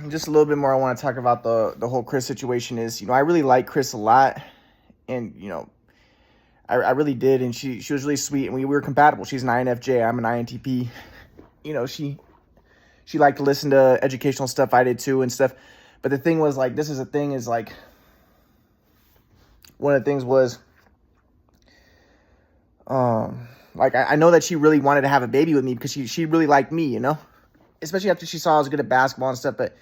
just a little bit more I want to talk about the whole Chris situation is, I really like Chris a lot, and I really did, and she was really sweet, and we were compatible. She's an INFJ, I'm an INTP. She liked to listen to educational stuff, I did too and stuff. But the thing was, like, this is the thing, is like, one of the things was, like, I know that she really wanted to have a baby with me because she really liked me, especially after she saw I was good at basketball and stuff. But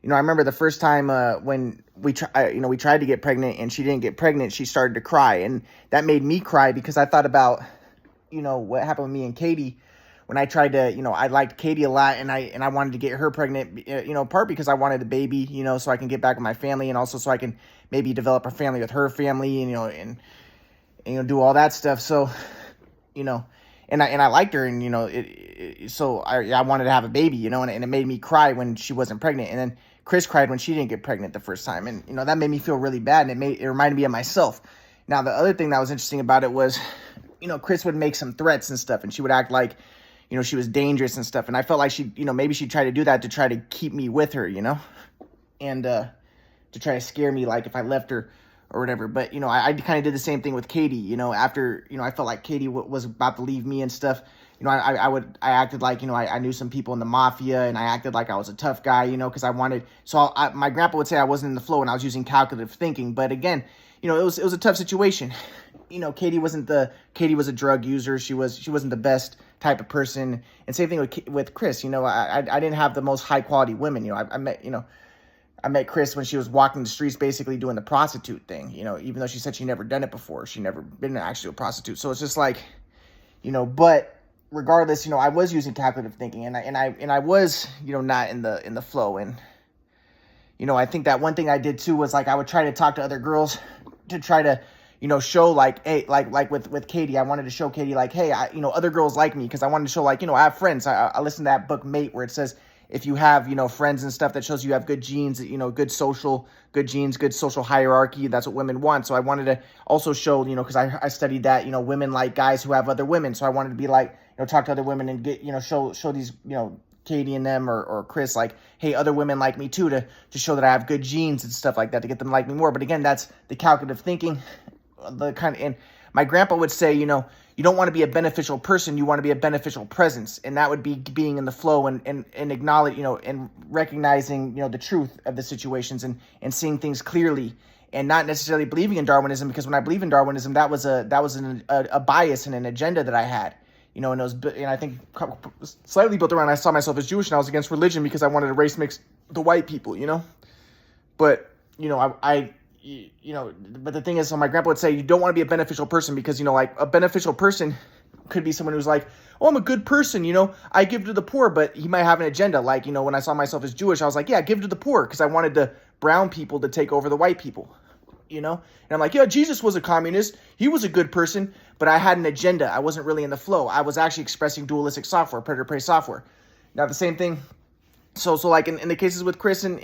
I remember the first time when we tried to get pregnant and she didn't get pregnant, she started to cry, and that made me cry because I thought about what happened with me and Katie when I tried to, I liked Katie a lot, and I wanted to get her pregnant, part because I wanted a baby, so I can get back with my family, and also so I can maybe develop a family with her family, and do all that stuff. So, and I liked her, and so I wanted to have a baby, and it made me cry when she wasn't pregnant, and then Chris cried when she didn't get pregnant the first time, and that made me feel really bad, and it reminded me of myself. Now the other thing that was interesting about it was, Chris would make some threats and stuff, and she would act like, she was dangerous and stuff, and I felt like she, maybe she'd try to do that to try to keep me with her, and to try to scare me, like if I left her or whatever. But I kind of did the same thing with Katie. After I felt like Katie was about to leave me and stuff. I acted like I knew some people in the mafia, and I acted like I was a tough guy, because I wanted. So my grandpa would say I wasn't in the flow and I was using calculative thinking. But again, it was a tough situation. Katie was a drug user. She wasn't the best type of person. And same thing with Chris. I didn't have the most high quality women. I met Chris when she was walking the streets, basically doing the prostitute thing, even though she said she never done it before. She never been actually a prostitute. So it's just like, but regardless, I was using calculative thinking, and I was, not in the flow. And, I think that one thing I did too was, like, I would try to talk to other girls to try to, show, like, hey, like with Katie, I wanted to show Katie, like, hey, other girls like me, because I wanted to show, like, I have friends. I listened to that book Mate, where it says, if you have, friends and stuff, that shows you have good genes, good genes, good social hierarchy. That's what women want. So I wanted to also show, because I studied that, women like guys who have other women. So I wanted to be like, talk to other women and get, show these, Katie and them or Chris, like, hey, other women like me too, to show that I have good genes and stuff like that, to get them to like me more. But again, that's the calculative thinking, and my grandpa would say, you don't want to be a beneficial person, you want to be a beneficial presence. And that would be being in the flow and acknowledge, and recognizing, the truth of the situations, and seeing things clearly, and not necessarily believing in Darwinism, because when I believe in Darwinism, that was a bias and an agenda that I had, and it was, and I think slightly built around, I saw myself as Jewish, and I was against religion because I wanted to race mix the white people, but, but the thing is, so my grandpa would say, you don't want to be a beneficial person, because, like, a beneficial person could be someone who's like, oh, I'm a good person, I give to the poor, but he might have an agenda. Like, when I saw myself as Jewish, I was like, yeah, give to the poor, because I wanted the brown people to take over the white people, and I'm like, yeah, Jesus was a communist, he was a good person, but I had an agenda. I wasn't really in the flow. I was actually expressing dualistic software, predator-prey software. Now, the same thing, so like in the cases with Chris and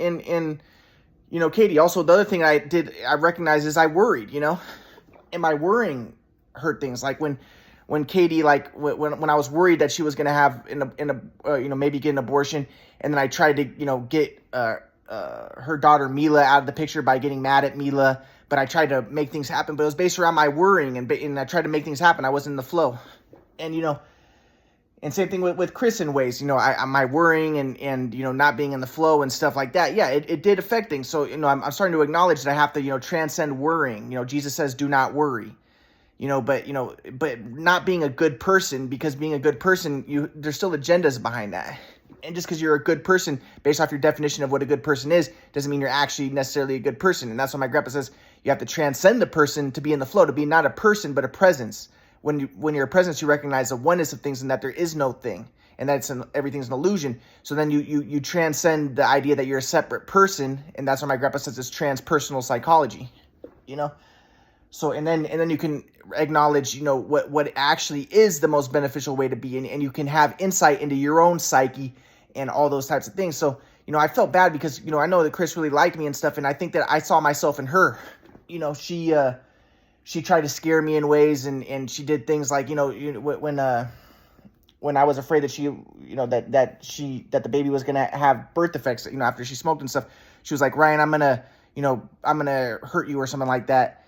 Katie, also the other thing I recognized is I worried, and my worrying hurt things. Like when Katie, like when I was worried that she was going to have maybe get an abortion, and then I tried to, get her daughter Mila out of the picture by getting mad at Mila, but I tried to make things happen, but it was based around my worrying, and I tried to make things happen. I wasn't in the flow. And, and same thing with Chris in ways, my worrying and not being in the flow and stuff like that. Yeah, it did affect things. So, I'm starting to acknowledge that I have to, transcend worrying. Jesus says, do not worry, but not being a good person, because being a good person, there's still agendas behind that. And just because you're a good person, based off your definition of what a good person is, doesn't mean you're actually necessarily a good person. And that's why my grandpa says you have to transcend the person to be in the flow, to be not a person, but a presence. When you're a presence, you recognize the oneness of things, and that there is no thing, and that everything's an illusion. So then you transcend the idea that you're a separate person, and that's why my grandpa says it's transpersonal psychology, So and then you can acknowledge, what actually is the most beneficial way to be, and you can have insight into your own psyche and all those types of things. So I felt bad because I know that Chris really liked me and stuff, and I think that I saw myself in her. She tried to scare me in ways, and she did things like, when when I was afraid that that the baby was gonna have birth defects, after she smoked and stuff. She was like, Ryan, I'm gonna hurt you or something like that.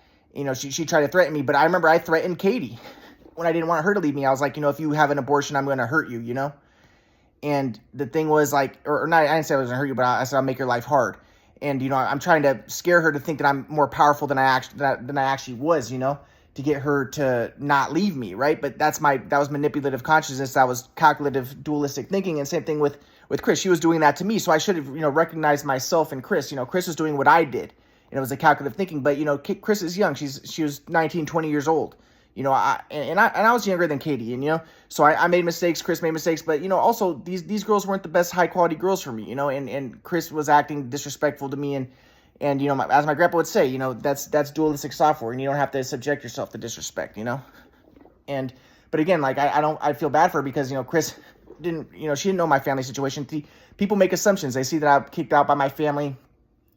She tried to threaten me, but I remember I threatened Katie when I didn't want her to leave me. I was like, if you have an abortion, I'm gonna hurt you, And the thing was like, or not, I didn't say I was gonna hurt you, but I said I'll make your life hard. And I'm trying to scare her to think that I'm more powerful than I actually was, to get her to not leave me, right? But that was manipulative consciousness. That was calculative, dualistic thinking. And same thing with Chris. She was doing that to me, so I should have, recognized myself in Chris. Chris was doing what I did, and it was a calculative thinking. But Chris is young. She was 19, 20 years old. I was younger than Katie, and so I made mistakes. Chris made mistakes, but also these girls weren't the best high quality girls for me, and Chris was acting disrespectful to me, and as my grandpa would say, that's dualistic software, and you don't have to subject yourself to disrespect, but again, like I feel bad for her because Chris didn't, she didn't know my family situation. People make assumptions. They see that I'm kicked out by my family.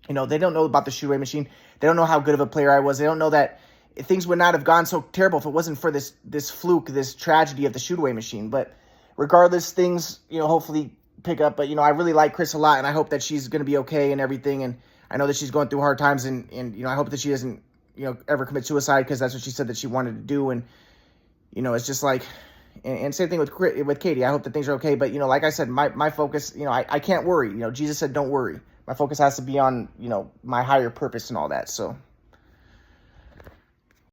They don't know about the shoe weight machine. They don't know how good of a player I was. They don't know that things would not have gone so terrible if it wasn't for this fluke, this tragedy of the shoot away machine. But regardless, things, hopefully pick up. But, I really like Chris a lot, and I hope that she's going to be okay and everything. And I know that she's going through hard times, and I hope that she doesn't, ever commit suicide, because that's what she said that she wanted to do. And, it's just like, and same thing with Katie. I hope that things are okay. But, like I said, my focus, I can't worry. Jesus said, don't worry. My focus has to be on, my higher purpose and all that. So